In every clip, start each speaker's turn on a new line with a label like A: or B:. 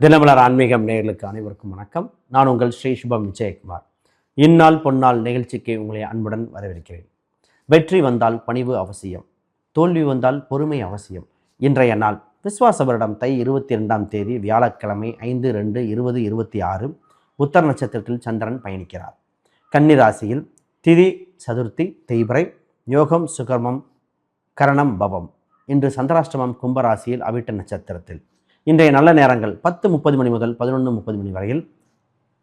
A: தினமலர் ஆன்மீகம் நேயர்களுக்கு அனைவருக்கும் வணக்கம். நான் உங்கள் ஸ்ரீ சுபம் விஜயகுமார். இந்நாள் பொன்னாள் நிகழ்ச்சிக்கு உங்களை அன்புடன் வரவேற்கிறேன். வெற்றி வந்தால் பணிவு அவசியம், தோல்வி வந்தால் பொறுமை அவசியம். இன்றைய நாள் விஸ்வாச வருடம் தை 22ஆம் தேதி வியாழக்கிழமை 5/2/2026 உத்தர நட்சத்திரத்தில் சந்திரன் பயணிக்கிறார். கன்னி ராசியில் திதி சதுர்த்தி தேய்பிறை யோகம் சுகர்மம் கரணம் பவம். இன்று சந்திராஷ்டமம் கும்பராசியில் அவிட்ட நட்சத்திரத்தில். இன்றைய நல்ல நேரங்கள் 10:30 மணி முதல் 11:30 மணி வரையில்,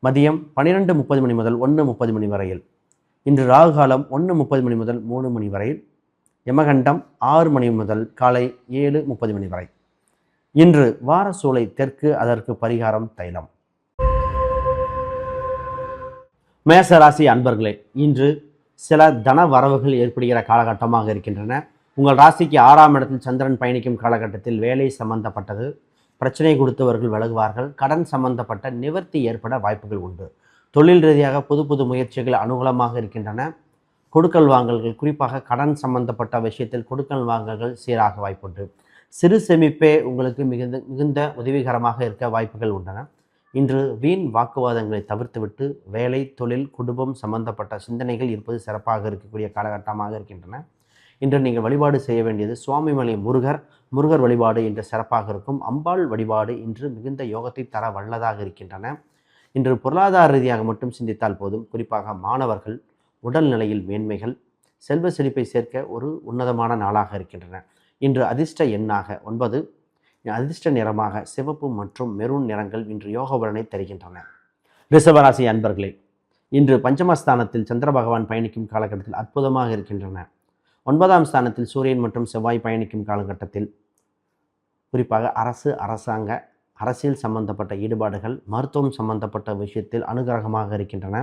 A: மதியம் 12:30 மணி முதல் 1:30 மணி வரையில். இன்று ராகு காலம் 1:30 மணி முதல் 3 மணி வரையில், யமகண்டம் 6 மணி முதல் காலை 7:30 மணி வரை. இன்று வார சூளை தெற்கு, அதற்கு பரிகாரம் தைலம். மேசராசி அன்பர்களே, இன்று சில தன வரவுகள் ஏற்படுகிற காலகட்டமாக இருக்கின்றன. உங்கள் ராசிக்கு 6ஆம் இடத்தில் சந்திரன் பயணிக்கும் காலகட்டத்தில் வேலை சம்பந்தப்பட்டது பிரச்சனை கொடுத்தவர்கள் விலகுவார்கள். கடன் சம்பந்தப்பட்ட நிவர்த்தி ஏற்பட வாய்ப்புகள் உண்டு. தொழில் ரீதியாக புது புது முயற்சிகள் அனுகூலமாக இருக்கின்றன. கொடுக்கல் வாங்கல்கள், குறிப்பாக கடன் சம்பந்தப்பட்ட விஷயத்தில் கொடுக்கல் வாங்கல்கள் சீராக வாய்ப்புண்டு. சிறு சேமிப்பே உங்களுக்கு மிகுந்த உதவிகரமாக இருக்க வாய்ப்புகள் உண்டன. இன்று வீண் வாக்குவாதங்களை தவிர்த்துவிட்டு வேலை, தொழில், குடும்பம் சம்பந்தப்பட்ட சிந்தனைகள் இருப்பது சிறப்பாக இருக்கக்கூடிய காலகட்டமாக இருக்கின்றன. இன்று நீங்கள் வழிபாடு செய்ய வேண்டியது சுவாமிமலை முருகர் வழிபாடு இன்று சிறப்பாக இருக்கும். அம்பாள் வழிபாடு இன்று மிகுந்த யோகத்தை தர வல்லதாக இருக்கின்றன. இன்று பொருளாதார ரீதியாக மட்டும் சிந்தித்தால் போதும். குறிப்பாக மாணவர்கள் உடல்நிலையில் மேன்மைகள், செல்வ செழிப்பை சேர்க்க ஒரு உன்னதமான நாளாக இருக்கின்றன. இன்று அதிர்ஷ்ட எண்ணாக 9, அதிர்ஷ்ட நிறமாக சிவப்பு மற்றும் மெரூன் நிறங்கள் இன்று யோக பலனை தருகின்றன. ரிஷபராசி அன்பர்களே, இன்று பஞ்சமஸ்தானத்தில் சந்திர பகவான் பயணிக்கும் காலகட்டத்தில் அற்புதமாக இருக்கின்றன. 9ஆம் ஸ்தானத்தில் சூரியன் மற்றும் செவ்வாய் பயணிக்கும் காலகட்டத்தில் குறிப்பாக அரசாங்க அரசியல் சம்பந்தப்பட்ட ஈடுபாடுகள், மருத்துவம் சம்பந்தப்பட்ட விஷயத்தில் அனுகிரகமாக இருக்கின்றன.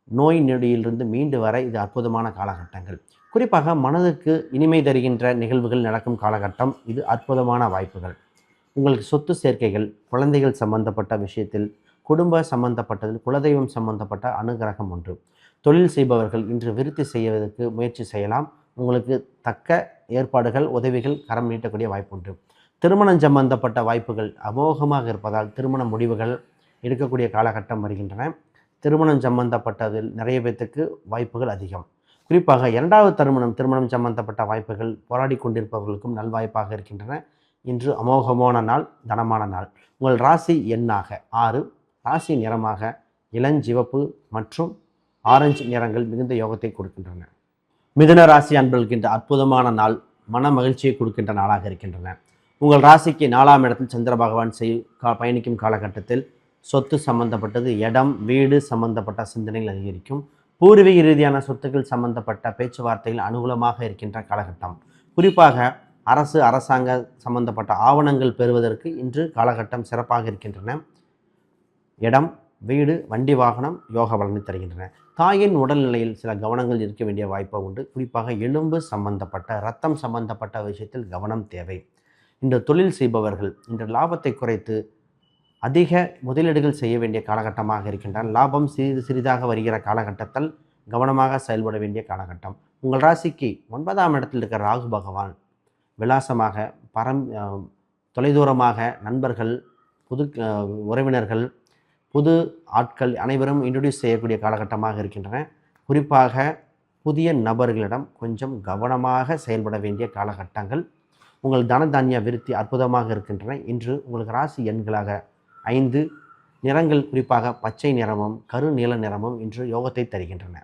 A: நோய் நொடியிலிருந்து மீண்டு வர இது அற்புதமான காலகட்டங்கள். குறிப்பாக மனதுக்கு இனிமை தருகின்ற நிகழ்வுகள் நடக்கும் காலகட்டம். இது அற்புதமான வாய்ப்புகள். உங்களுக்கு சொத்து சேர்க்கைகள், குழந்தைகள் சம்பந்தப்பட்ட விஷயத்தில், குடும்ப சம்பந்தப்பட்டதில் குலதெய்வம் சம்பந்தப்பட்ட அனுகிரகம் ஒன்று. தொழில் செய்பவர்கள் இன்று விருத்தி செய்வதற்கு முயற்சி செய்யலாம். உங்களுக்கு தக்க ஏற்பாடுகள், உதவிகள் கரம் நீட்டக்கூடிய வாய்ப்புண்டு. திருமணம் சம்பந்தப்பட்ட வாய்ப்புகள் அமோகமாக இருப்பதால் திருமண முடிவுகள் எடுக்கக்கூடிய காலகட்டம் வருகின்றன. திருமணம் சம்பந்தப்பட்டதில் நிறைய பேர்த்துக்கு வாய்ப்புகள் அதிகம். குறிப்பாக 2வது திருமணம் சம்பந்தப்பட்ட வாய்ப்புகள் போராடி கொண்டிருப்பவர்களுக்கும் நல்வாய்ப்பாக இருக்கின்றன. இன்று அமோகமான நாள், தனமான நாள். உங்கள் ராசி எண்ணாக 6, ராசி நிறமாக இளஞ்சிவப்பு மற்றும் ஆரஞ்சு நிறங்கள் மிகுந்த யோகத்தை கொடுக்கின்றன. மிதுன ராசி அன்பர்களுக்கு இன்று அற்புதமான நாள், மன மகிழ்ச்சியை கொடுக்கின்ற நாளாக இருக்கின்றன. உங்கள் ராசிக்கு 4ஆம் இடத்தில் சந்திர பகவான் பயணிக்கும் காலகட்டத்தில் சொத்து சம்பந்தப்பட்டது, இடம், வீடு சம்பந்தப்பட்ட சிந்தனைகள் அதிகரிக்கும். பூர்வீக ரீதியான சொத்துக்கள் சம்பந்தப்பட்ட பேச்சுவார்த்தைகள் அனுகூலமாக இருக்கின்ற காலகட்டம். குறிப்பாக அரசாங்க சம்பந்தப்பட்ட ஆவணங்கள் பெறுவதற்கு இன்று காலகட்டம் சிறப்பாக இருக்கின்றன. இடம், வீடு, வண்டி வாகனம் யோக பலனை தருகின்றன. தாயின் உடல்நிலையில் சில கவனங்கள் இருக்க வேண்டிய வாய்ப்பு உண்டு. குறிப்பாக எலும்பு சம்பந்தப்பட்ட, இரத்தம் சம்பந்தப்பட்ட விஷயத்தில் கவனம் தேவை. இன்று தொழில் செய்பவர்கள் இன்று லாபத்தை குறைத்து அதிக முதலீடுகள் செய்ய வேண்டிய காலகட்டமாக இருக்கின்றன. லாபம் சிறிதாக வருகிற காலகட்டத்தில் கவனமாக செயல்பட வேண்டிய காலகட்டம். உங்கள் ராசிக்கு 9ஆம் இடத்தில் இருக்கிற ராகு பகவான் விலாசமாக தொலைதூரமாக நண்பர்கள், புது உறவினர்கள், புது ஆட்கள் அனைவரும் இன்ட்ரடியூஸ் செய்யக்கூடிய காலகட்டமாக இருக்கின்றன. குறிப்பாக புதிய நபர்களிடம் கொஞ்சம் கவனமாக செயல்பட வேண்டிய காலகட்டங்கள். உங்கள் தனதானிய விருத்தி அற்புதமாக இருக்கின்றன. இன்று உங்களுக்கு ராசி எண்களாக 5, நிறங்கள் குறிப்பாக பச்சை நிறமும் கரு நீல நிறமும் இன்று யோகத்தை தருகின்றன.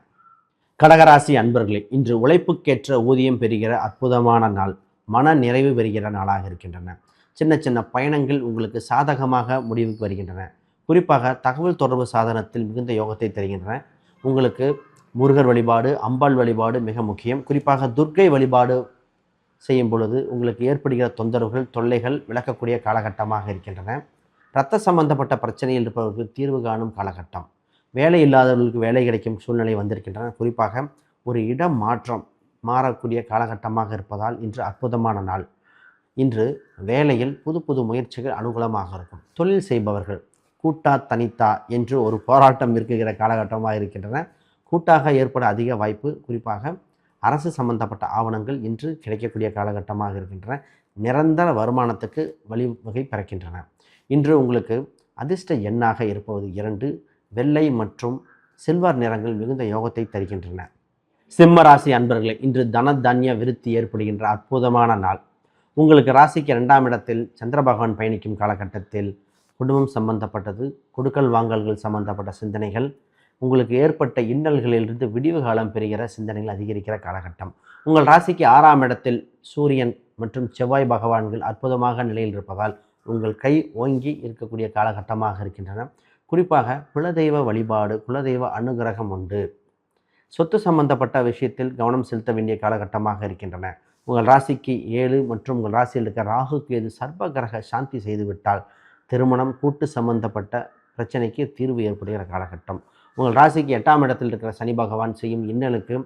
A: கடகராசி அன்பர்களே, இன்று உழைப்புக்கேற்ற ஊதியம் பெறுகிற அற்புதமான நாள், மன நிறைவு பெறுகிற நாளாக இருக்கின்றன. சின்ன சின்ன பயணங்கள் உங்களுக்கு சாதகமாக முடிவுக்கு வருகின்றன. குறிப்பாக தகவல் தொடர்பு சாதனத்தில் மிகுந்த யோகத்தை தருகின்றன. உங்களுக்கு முருகர் வழிபாடு, அம்பாள் வழிபாடு மிக முக்கியம். குறிப்பாக துர்க்கை வழிபாடு செய்யும் பொழுது உங்களுக்கு ஏற்படுகிற தொந்தரவுகள், தொல்லைகள் விளக்கக்கூடிய காலகட்டமாக இருக்கின்றன. இரத்த சம்பந்தப்பட்ட பிரச்சனையில் இருப்பவர்களுக்கு தீர்வு காணும் காலகட்டம். வேலை இல்லாதவர்களுக்கு வேலை கிடைக்கும் சூழ்நிலை வந்திருக்கின்றன. குறிப்பாக ஒரு இடம் மாறக்கூடிய காலகட்டமாக இருப்பதால் இன்று அற்புதமான நாள். இன்று வேலையில் புது புது முயற்சிகள் அனுகூலமாக இருக்கும். தொழில் செய்பவர்கள் கூட்டா தனித்தா என்று ஒரு போராட்டம் இருக்குகிற காலகட்டமாக இருக்கின்றன. கூட்டாக ஏற்பட அதிக வாய்ப்பு. குறிப்பாக அரசு சம்பந்தப்பட்ட ஆவணங்கள் இன்று கிடைக்கக்கூடிய காலகட்டமாக இருக்கின்றன. நிரந்தர வருமானத்துக்கு வழிவகை பிறக்கின்றன. இன்று உங்களுக்கு அதிர்ஷ்ட எண்ணாக இருப்பது 2, வெள்ளை மற்றும் சில்வர் நிறங்கள் மிகுந்த யோகத்தை தருகின்றன. சிம்ம ராசி அன்பர்களே, இன்று தன தானிய விருத்தி ஏற்படுகின்ற அற்புதமான நாள். உங்களுக்கு ராசிக்கு 2ஆம் இடத்தில் சந்திர பகவான் பயணிக்கும் காலகட்டத்தில் குடும்பம் சம்பந்தப்பட்டது, கொடுக்கல் வாங்கல்கள் சம்பந்தப்பட்ட சிந்தனைகள், உங்களுக்கு ஏற்பட்ட இன்னல்களிலிருந்து விடிவு காலம் பெறுகிற சிந்தனைகள் அதிகரிக்கிற காலகட்டம். உங்கள் ராசிக்கு 6ஆம் இடத்தில் சூரியன் மற்றும் செவ்வாய் பகவான்கள் அற்புதமாக நிலையில் இருப்பதால் உங்கள் கை ஓங்கி இருக்கக்கூடிய காலகட்டமாக இருக்கின்றன. குறிப்பாக குலதெய்வ வழிபாடு, குலதெய்வ அனுகிரகம் உண்டு. சொத்து சம்பந்தப்பட்ட விஷயத்தில் கவனம் செலுத்த வேண்டிய காலகட்டமாக இருக்கின்றன. உங்கள் ராசிக்கு 7 மற்றும் உங்கள் ராசியில் இருக்க ராகு கேது சர்ப்ப கிரக சாந்தி செய்துவிட்டால் திருமணம், கூட்டு சம்பந்தப்பட்ட பிரச்சனைக்கு தீர்வு ஏற்படுகிற காலகட்டம். உங்கள் ராசிக்கு 8ஆம் இடத்தில் இருக்கிற சனி பகவான் செய்யும் இன்னலுக்கு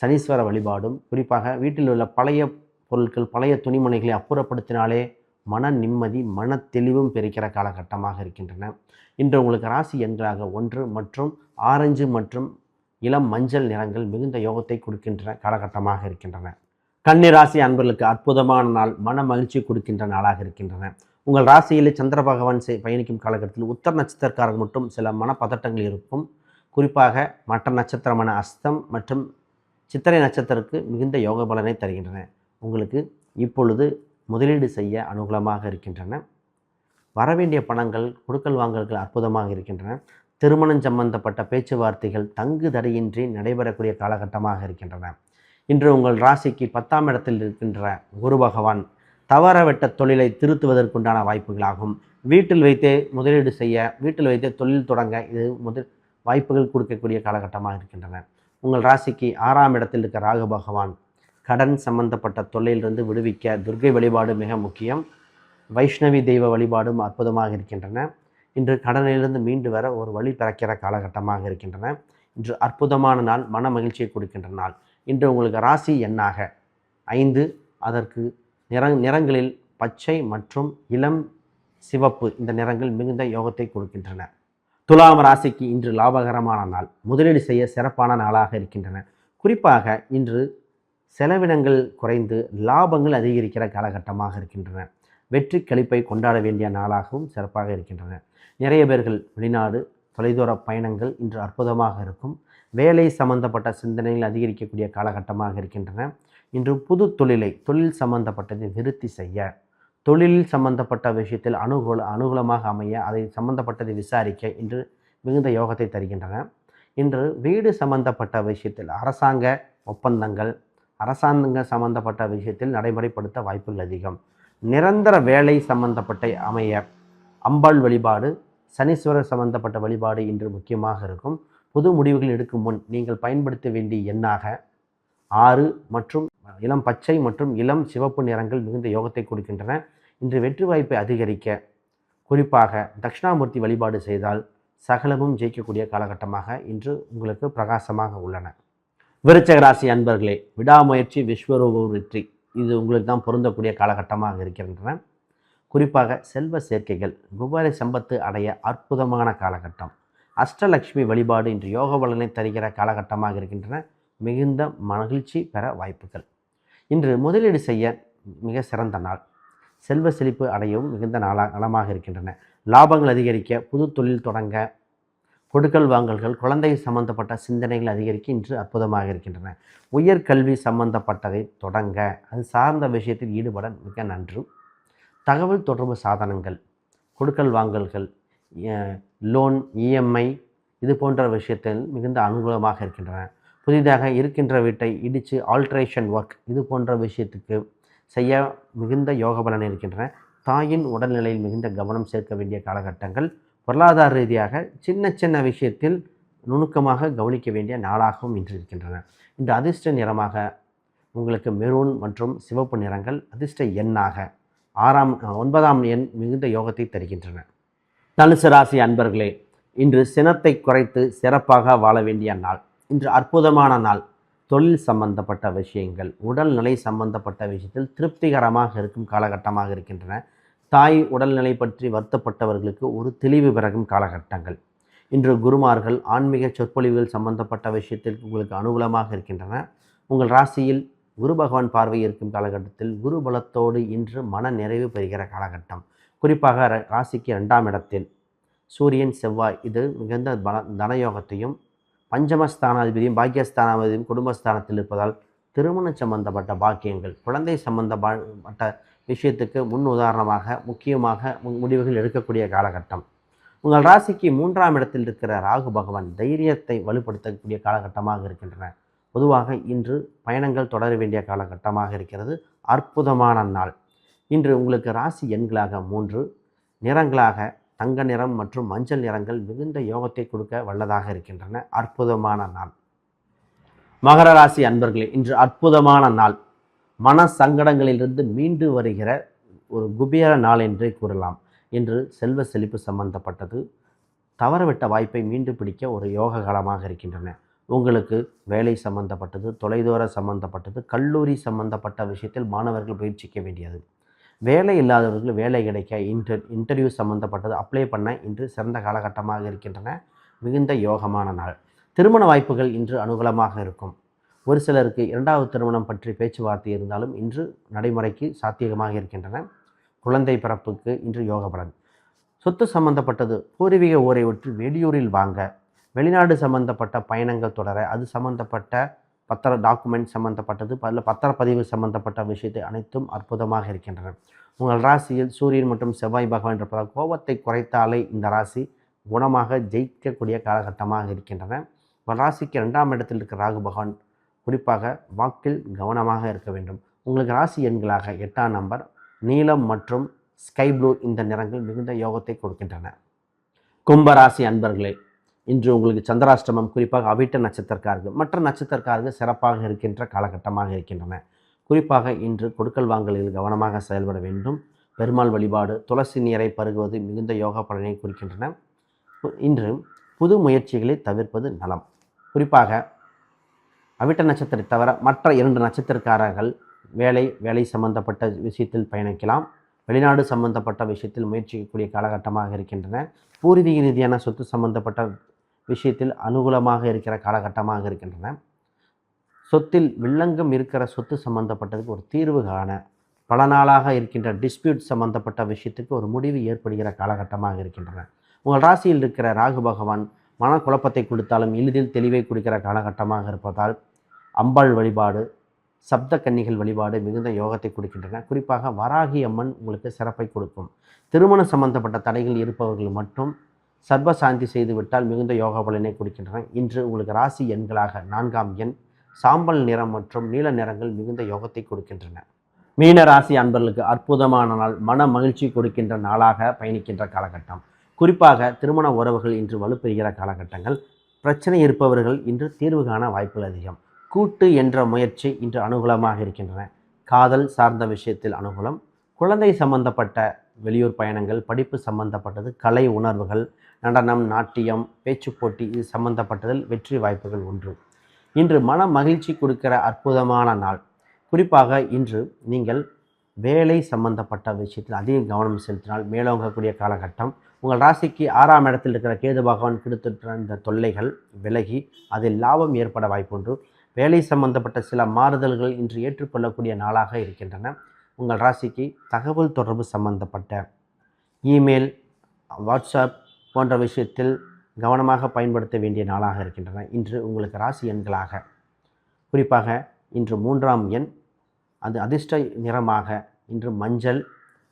A: சனீஸ்வர வழிபாடும், குறிப்பாக வீட்டில் உள்ள பழைய பொருட்கள், பழைய துணிமணிகளை அப்புறப்படுத்தினாலே மன நிம்மதி, மன தெளிவும் பெருக்கிற காலகட்டமாக இருக்கின்றன. இன்று உங்களுக்கு ராசி எண்களாக 1 மற்றும் ஆரஞ்சு மற்றும் இளம் மஞ்சள் நிறங்கள் மிகுந்த யோகத்தை கொடுக்கின்ற காலகட்டமாக இருக்கின்றன. கன்னி ராசி அன்பர்களுக்கு அற்புதமான நாள், மன மகிழ்ச்சி கொடுக்கின்ற நாளாக இருக்கின்றன. உங்கள் ராசியில் சந்திர பகவான் பயணிக்கும் காலகட்டத்தில் உத்தர நட்சத்திரக்காரர்கள் மட்டும் சில மனப்பதட்டங்கள் இருக்கும். குறிப்பாக மற்ற நட்சத்திரமான அஸ்தம் மற்றும் சித்திரை நட்சத்திரத்துக்கு மிகுந்த யோக பலனை தருகின்றன. உங்களுக்கு இப்பொழுது முதலீடு செய்ய அனுகூலமாக இருக்கின்றன. வரவேண்டிய பணங்கள், கொடுக்கல் வாங்கல்கள் அற்புதமாக இருக்கின்றன. திருமணம் சம்பந்தப்பட்ட பேச்சுவார்த்தைகள் தங்கு தடையின்றி நடைபெறக்கூடிய காலகட்டமாக இருக்கின்றன. இன்று உங்கள் ராசிக்கு 10ஆம் இடத்தில் இருக்கின்ற குரு பகவான் தவறவிட்ட தொழிலை திருத்துவதற்குண்டான வாய்ப்புகளாகும். வீட்டில் வைத்தே முதலீடு செய்ய, வீட்டில் வைத்தே தொழில் தொடங்க இது வாய்ப்புகள் கொடுக்கக்கூடிய காலகட்டமாக இருக்கின்றன. உங்கள் ராசிக்கு 6ஆம் இடத்தில் இருக்க ராகு பகவான் கடன் சம்பந்தப்பட்ட தொல்லையிலிருந்து விடுவிக்க துர்க்கை வழிபாடு மிக முக்கியம். வைஷ்ணவி தெய்வ வழிபாடும் அற்புதமாக இருக்கின்றன. இன்று கடனிலிருந்து மீண்டு வர ஒரு வழி பிறக்கிற காலகட்டமாக இருக்கின்றன. இன்று அற்புதமான நாள், மன மகிழ்ச்சியை கொடுக்கின்ற நாள். இன்று உங்களுக்கு ராசி எண்ணாக 5, அதற்கு நிறங்களில் பச்சை மற்றும் இளம் சிவப்பு இந்த நிறங்கள் மிகுந்த யோகத்தை கொடுக்கின்றன. துலாம் ராசிக்கு இன்று லாபகரமான நாள், முதலீடு செய்ய சிறப்பான நாளாக இருக்கின்றன. குறிப்பாக இன்று செலவினங்கள் குறைந்து லாபங்கள் அதிகரிக்கிற காலகட்டமாக இருக்கின்றன. வெற்றி கழிப்பை கொண்டாட வேண்டிய நாளாகவும் சிறப்பாக இருக்கின்றன. நிறைய பேர்கள் வெளிநாடு, தொலைதூர பயணங்கள் இன்று அற்புதமாக இருக்கும். வேலை சம்பந்தப்பட்ட சிந்தனைகள் அதிகரிக்கக்கூடிய காலகட்டமாக இருக்கின்றன. இன்று புது தொழில் சம்பந்தப்பட்டதை விருத்தி செய்ய, தொழிலில் சம்பந்தப்பட்ட விஷயத்தில் அனுகூலமாக அமைய, அதை சம்பந்தப்பட்டதை விசாரிக்க இன்று மிகுந்த யோகத்தை தருகின்றன. இன்று வீடு சம்பந்தப்பட்ட விஷயத்தில் அரசாங்க ஒப்பந்தங்கள், அரசாங்க சம்பந்தப்பட்ட விஷயத்தில் நடைமுறைப்படுத்த வாய்ப்புகள் அதிகம். நிரந்தர வேலை சம்பந்தப்பட்ட அமைய அம்பாள் வழிபாடு, சனீஸ்வரர் சம்பந்தப்பட்ட வழிபாடு இன்று முக்கியமாக இருக்கும். புது முடிவுகள் எடுக்கும் முன் நீங்கள் பயன்படுத்த வேண்டிய எண்ணாக 6 மற்றும் இளம் பச்சை மற்றும் இளம் சிவப்பு நிறங்கள் மிகுந்த யோகத்தை கொடுக்கின்றன. இன்று வெற்றி வாய்ப்பை அதிகரிக்க, குறிப்பாக தட்சிணாமூர்த்தி வழிபாடு செய்தால் சகலமும் ஜெயிக்கக்கூடிய காலகட்டமாக இன்று உங்களுக்கு பிரகாசமாக உள்ளன. விருச்சிக ராசி அன்பர்களே, விடாமுயற்சி விஸ்வரூப வெற்றி, இது உங்களுக்கு தான் பொருந்தக்கூடிய காலகட்டமாக இருக்கின்றன. குறிப்பாக செல்வ சேர்க்கைகள், குபார சம்பத்து அடைய அற்புதமான காலகட்டம். அஷ்டலட்சுமி வழிபாடு இன்று யோக பலனை தருகிற காலகட்டமாக இருக்கின்றன. மிகுந்த மகிழ்ச்சி பெற வாய்ப்புகள். இன்று முதலீடு செய்ய மிக சிறந்த நாள், செல்வ செழிப்பு அடையவும் மிகுந்த நலமாக இருக்கின்றன. லாபங்கள் அதிகரிக்க, புது தொழில் தொடங்க, கொடுக்கல் வாங்கல்கள், குழந்தை சம்பந்தப்பட்ட சிந்தனைகள் அதிகரிக்க இன்று அற்புதமாக இருக்கின்றன. உயர்கல்வி சம்பந்தப்பட்டதை தொடங்க, அது சார்ந்த விஷயத்தில் ஈடுபட மிக நன்று. தகவல் தொடர்பு சாதனங்கள், கொடுக்கல் வாங்கல்கள், லோன், இஎம்ஐ இது போன்ற விஷயத்தில் மிகுந்த அனுகூலமாக இருக்கின்றன. புதிதாக இருக்கின்ற வீட்டை இடித்து ஆல்ட்ரேஷன் ஒர்க் இது போன்ற விஷயத்துக்கு செய்ய மிகுந்த யோக பலன் இருக்கின்றன. தாயின் உடல்நிலையில் மிகுந்த கவனம் சேர்க்க வேண்டிய காலகட்டங்கள். பொருளாதார ரீதியாக சின்ன விஷயத்தில் நுணுக்கமாக கவனிக்க வேண்டிய நாளாகவும் இன்று இருக்கின்றன. இந்த அதிர்ஷ்ட நிறமாக உங்களுக்கு மெரூன் மற்றும் சிவப்பு நிறங்கள், அதிர்ஷ்ட எண்ணாக 9ஆம் எண் மிகுந்த யோகத்தை தருகின்றன. தனுசு ராசி அன்பர்களே, இன்று சினத்தை குறைத்து சிறப்பாக வாழ வேண்டிய நாள். இன்று அற்புதமான நாள். தொழில் சம்பந்தப்பட்ட விஷயங்கள், உடல்நிலை சம்பந்தப்பட்ட விஷயத்தில் திருப்திகரமாக இருக்கும் காலகட்டமாக இருக்கின்றன. தாய் உடல்நிலை பற்றி வருத்தப்பட்டவர்களுக்கு ஒரு தெளிவு பிறகும் காலகட்டங்கள். இன்று குருமார்கள், ஆன்மீக சொற்பொழிவுகள் சம்பந்தப்பட்ட விஷயத்தில் உங்களுக்கு அனுகூலமாக இருக்கின்றன. உங்கள் ராசியில் குரு பகவான் பார்வை இருக்கும் காலகட்டத்தில் குரு பலத்தோடு இன்று மன நிறைவு பெறுகிற காலகட்டம். குறிப்பாக ராசிக்கு 2ஆம் இடத்தில் சூரியன் செவ்வாய் இது மிகுந்த தனயோகத்தையும் பஞ்சமஸ்தானாதிபதியும் பாக்கியஸ்தானாதிபதியும் குடும்பஸ்தானத்தில் இருப்பதால் திருமணம் சம்பந்தப்பட்ட பாக்கியங்கள் குழந்தை சம்பந்தப்பட்ட விஷயத்துக்கு முன் உதாரணமாக முக்கியமாக முடிவுகள் எடுக்கக்கூடிய காலகட்டம். உங்கள் ராசிக்கு 3ஆம் இடத்தில் இருக்கிற ராகு பகவான் தைரியத்தை வலுப்படுத்தக்கூடிய காலகட்டமாக இருக்கின்றன. பொதுவாக இன்று பயணங்கள் தொடர வேண்டிய காலகட்டமாக இருக்கிறது. அற்புதமான நாள். இன்று உங்களுக்கு ராசி எண்களாக 3, நிறங்களாக தங்க நிறம் மற்றும் மஞ்சள் நிறங்கள் மிகுந்த யோகத்தை கொடுக்க வல்லதாக இருக்கின்றன. அற்புதமான நாள். மகர ராசி அன்பர்களே, இன்று அற்புதமான நாள். மன சங்கடங்களிலிருந்து மீண்டு வருகிற ஒரு குபேர நாள் என்றே கூறலாம். இன்று செல்வ செழிப்பு சம்பந்தப்பட்டது, தவறவிட்ட வாய்ப்பை மீண்டும் பிடிக்க ஒரு யோக காலமாக இருக்கின்றன. உங்களுக்கு வேலை சம்பந்தப்பட்டது, தொலைதூர சம்பந்தப்பட்டது, கல்லூரி சம்பந்தப்பட்ட விஷயத்தில் மாணவர்கள் முயற்சிக்க வேண்டியது, வேலை இல்லாதவர்கள் வேலை கிடைக்க இன்டர்வியூ சம்பந்தப்பட்டது அப்ளை பண்ண இன்று சிறந்த காலகட்டமாக இருக்கின்றன. மிகுந்த யோகமான நாள். திருமண வாய்ப்புகள் இன்று அனுகூலமாக இருக்கும். ஒரு சிலருக்கு 2வது திருமணம் பற்றி பேச்சுவார்த்தை இருந்தாலும் இன்று நடைமுறைக்கு சாத்தியமாக இருக்கின்றன. குழந்தை பிறப்புக்கு இன்று யோக பலன். சொத்து சம்பந்தப்பட்டது பூர்வீக ஊரை விட்டு வெளியூரில் வாங்க, வெளிநாடு சம்பந்தப்பட்ட பயணங்கள் தொடர, அது சம்பந்தப்பட்ட டாக்குமெண்ட் சம்பந்தப்பட்டது பத்திரப்பதிவு சம்பந்தப்பட்ட விஷயத்தை அனைத்தும் அற்புதமாக இருக்கின்றன. உங்கள் ராசியில் சூரியன் மற்றும் செவ்வாய் பகவான் இருப்பதால் கோபத்தை குறைத்தாலே இந்த ராசி குணமாக ஜெயிக்கக்கூடிய காலகட்டமாக இருக்கின்றன. உங்கள் ராசிக்கு 2ஆம் இடத்தில் இருக்கிற ராகு பகவான் குறிப்பாக வாக்கில் கவனமாக இருக்க வேண்டும். உங்களுக்கு ராசி எண்களாக 8ஆம் நம்பர், நீலம் மற்றும் ஸ்கை ப்ளூ இந்த நிறங்கள் மிகுந்த யோகத்தை கொடுக்கின்றன. கும்பராசி அன்பர்களே, இன்று உங்களுக்கு சந்திராஷ்டமம். குறிப்பாக அவிட்ட நட்சத்திரக்காரர்கள் மற்ற நட்சத்திரக்காரர்கள் சிறப்பாக இருக்கின்ற காலகட்டமாக இருக்கின்றன. குறிப்பாக இன்று கொடுக்கல் வாங்கலில் கவனமாக செயல்பட வேண்டும். பெருமாள் வழிபாடு, துளசி நீரை பருகுவது மிகுந்த யோக பலனை குறிக்கின்றன. இன்று புது முயற்சிகளை தவிர்ப்பது நலம். குறிப்பாக அவிட்ட நட்சத்திரத்தை தவிர மற்ற 2 நட்சத்திரக்காரர்கள் வேலை சம்பந்தப்பட்ட விஷயத்தில் பயணிக்கலாம். வெளிநாடு சம்பந்தப்பட்ட விஷயத்தில் முயற்சிக்கக்கூடிய காலகட்டமாக இருக்கின்றன. பூர்வீக ரீதியான சொத்து சம்பந்தப்பட்ட விஷயத்தில் அனுகூலமாக இருக்கிற காலகட்டமாக இருக்கின்றன. சொத்தில் வில்லங்கம் இருக்கிற சொத்து சம்பந்தப்பட்டதுக்கு ஒரு தீர்வு காண, பல நாளாக இருக்கின்ற டிஸ்பியூட் சம்பந்தப்பட்ட விஷயத்துக்கு ஒரு முடிவு ஏற்படுகிற காலகட்டமாக இருக்கின்றன. உங்கள் ராசியில் இருக்கிற ராகு பகவான் மனக்குழப்பத்தை கொடுத்தாலும் எளிதில் தெளிவை கொடுக்கிற காலகட்டமாக இருப்பதால் அம்பாள் வழிபாடு, சப்த கன்னிகள் வழிபாடு மிகுந்த யோகத்தை கொடுக்கின்றன. குறிப்பாக வராகி அம்மன் உங்களுக்கு சிறப்பை கொடுக்கும். திருமணம் சம்பந்தப்பட்ட தடைகள் இருப்பவர்கள் மட்டும் சர்வ சாந்தி செய்துவிட்டால் மிகுந்த யோக பலனை கொடுக்கின்றன. இன்று உங்களுக்கு ராசி எண்களாக 4ஆம் எண், சாம்பல் நிறம் மற்றும் நீல நிறங்கள் மிகுந்த யோகத்தை கொடுக்கின்றன. மீன ராசி அன்பர்களுக்கு அற்புதமான நாள். மன மகிழ்ச்சி கொடுக்கின்ற நாளாக பயணிக்கின்ற காலகட்டம். குறிப்பாக திருமண உறவுகள் இன்று வலுப்பெறுகிற காலகட்டங்கள். பிரச்சனை இருப்பவர்கள் இன்று தீர்வு காண வாய்ப்புகள் அதிகம். கூட்டு என்ற முயற்சி இன்று அனுகூலமாக இருக்கின்றன. காதல் சார்ந்த விஷயத்தில் அனுகூலம். குழந்தை சம்பந்தப்பட்ட வெளியூர் பயணங்கள், படிப்பு சம்பந்தப்பட்டது, கலை உணர்வுகள், நடனம், நாட்டியம், பேச்சு போட்டி இது சம்பந்தப்பட்டதில் வெற்றி வாய்ப்புகள் உண்டு. இன்று மன மகிழ்ச்சி கொடுக்கிற அற்புதமான நாள். குறிப்பாக இன்று நீங்கள் வேலை சம்பந்தப்பட்ட விஷயத்தில் அதிக கவனம் செலுத்தினால் மேலோங்கக்கூடிய காலகட்டம். உங்கள் ராசிக்கு 6ஆம் இடத்தில் இருக்கிற கேது பகவான் கொடுத்துட்ட இந்த தொல்லைகள் விலகி அதில் லாபம் ஏற்பட வாய்ப்புண்டு. வேலை சம்பந்தப்பட்ட சில மாறுதல்கள் இன்று ஏற்றுக்கொள்ளக்கூடிய நாளாக இருக்கின்றன. உங்கள் ராசிக்கு தகவல் தொடர்பு சம்பந்தப்பட்ட இமெயில், வாட்ஸ்அப் போன்ற விஷயத்தில் கவனமாக பயன்படுத்த வேண்டிய நாளாக இருக்கின்றன. இன்று உங்களுக்கு ராசி எண்களாக குறிப்பாக இன்று 3ஆம் எண், அது அதிர்ஷ்ட நிறமாக இன்று மஞ்சள்,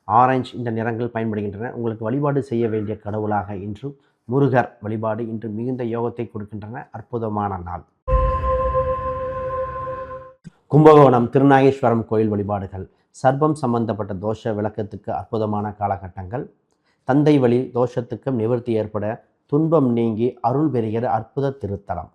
A: ஆரஞ்சு இந்த நிறங்கள் பயன்படுகின்றன. உங்களுக்கு வழிபாடு செய்ய வேண்டிய கடவுளாக இன்று முருகர் வழிபாடு இன்று மிகுந்த யோகத்தை கொடுக்கின்றன. அற்புதமான நாள். கும்பகோணம் திருநாகேஸ்வரம் கோயில் வழிபாடுகள், சர்ப்பம் சம்பந்தப்பட்ட தோஷ விளக்கத்துக்கு அற்புதமான காலகட்டங்கள். தந்தை வழி தோஷத்துக்கும் நிவர்த்தி ஏற்பட, துன்பம் நீங்கி அருள் பெறுகிற அற்புத திருத்தலம்.